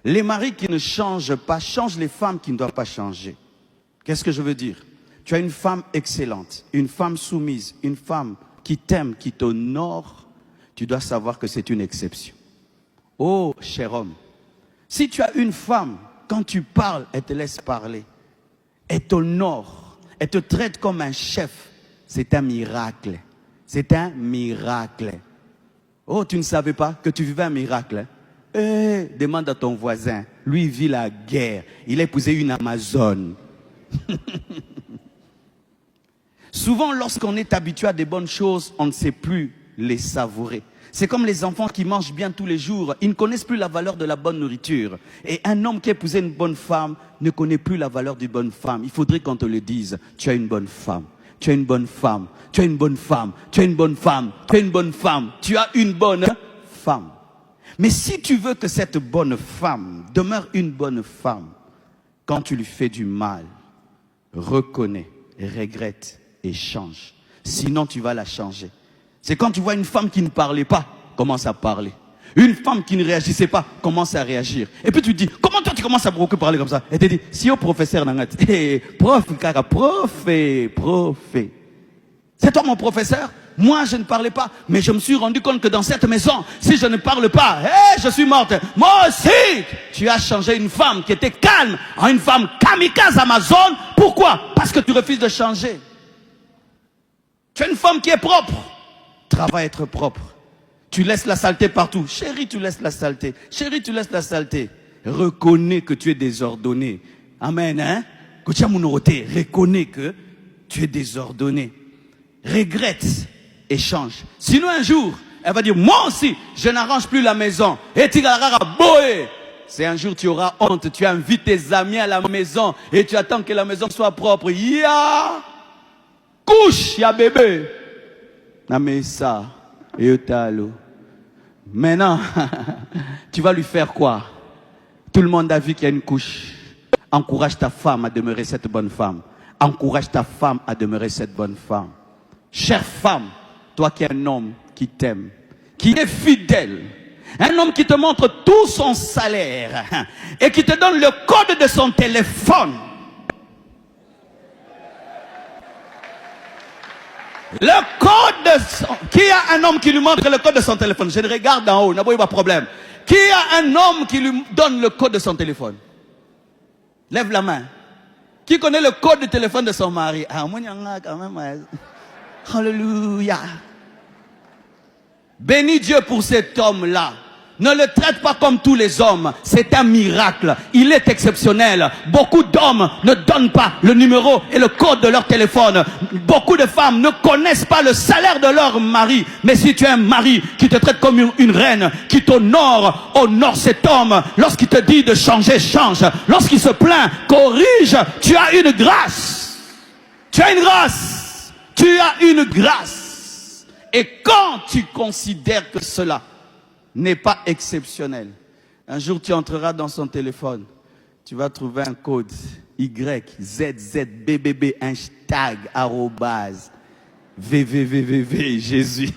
Les maris qui ne changent pas changent les femmes qui ne doivent pas changer. Qu'est-ce que je veux dire? Tu as une femme excellente, une femme soumise, une femme qui t'aime, qui t'honore. Tu dois savoir que c'est une exception. Oh, cher homme, si tu as une femme, quand tu parles, elle te laisse parler, elle t'honore, elle te traite comme un chef, c'est un miracle. C'est un miracle. Oh, tu ne savais pas que tu vivais un miracle, hein? Demande à ton voisin. Lui, il vit la guerre. Il a épousé une Amazone. Souvent, lorsqu'on est habitué à des bonnes choses, on ne sait plus les savourer. C'est comme les enfants qui mangent bien tous les jours. Ils ne connaissent plus la valeur de la bonne nourriture. Et un homme qui a épousé une bonne femme ne connaît plus la valeur d'une bonne femme. Il faudrait qu'on te le dise. Tu as une bonne femme. Tu as une bonne femme. Tu as une bonne femme. Tu as une bonne femme. Tu as une bonne femme. Tu as une bonne femme. Mais si tu veux que cette bonne femme demeure une bonne femme, quand tu lui fais du mal, reconnais, regrette et change. Sinon, tu vas la changer. C'est quand tu vois une femme qui ne parlait pas, commence à parler. Une femme qui ne réagissait pas, commence à réagir. Et puis tu te dis, comment toi tu commences à beaucoup parler comme ça? Et tu te dis, si au professeur Nangat, prof, cara, prof. C'est toi mon professeur? Moi, je ne parlais pas, mais je me suis rendu compte que dans cette maison, si je ne parle pas, je suis morte. Moi aussi, tu as changé une femme qui était calme en une femme kamikaze Amazon. Pourquoi? Parce que tu refuses de changer. Tu es une femme qui est propre. Travaille à être propre. Tu laisses la saleté partout. Chérie, tu laisses la saleté. Chérie, tu laisses la saleté. Reconnais que tu es désordonné. Amen, hein? Reconnais que tu es désordonné. Regrette et change. Sinon un jour, elle va dire, moi aussi, je n'arrange plus la maison. Et tu vas boé. C'est un jour tu auras honte. Tu invites tes amis à la maison et tu attends que la maison soit propre. Ya couche, ya bébé. Namesa et talo. Maintenant, tu vas lui faire quoi? Tout le monde a vu qu'il y a une couche. Encourage ta femme à demeurer cette bonne femme. Encourage ta femme à demeurer cette bonne femme. Chère femme, toi qui es un homme qui t'aime, qui est fidèle, un homme qui te montre tout son salaire et qui te donne le code de son téléphone. Le code de son... Qui a un homme qui lui montre le code de son téléphone? Je le regarde en haut, n'a pas de problème. Qui a un homme qui lui donne le code de son téléphone? Lève la main. Qui connaît le code du téléphone de son mari? Ah, moi, quand même. Alléluia. Bénis Dieu pour cet homme-là. Ne le traite pas comme tous les hommes. C'est un miracle. Il est exceptionnel. Beaucoup d'hommes ne donnent pas le numéro et le code de leur téléphone. Beaucoup de femmes ne connaissent pas le salaire de leur mari. Mais si tu as un mari qui te traite comme une reine, qui t'honore, honore cet homme. Lorsqu'il te dit de changer, change. Lorsqu'il se plaint, corrige. Tu as une grâce. Tu as une grâce. Tu as une grâce. Et quand tu considères que cela n'est pas exceptionnel, un jour tu entreras dans son téléphone, tu vas trouver un code YZZBBB hashtag arrobase VVVVV Jésus.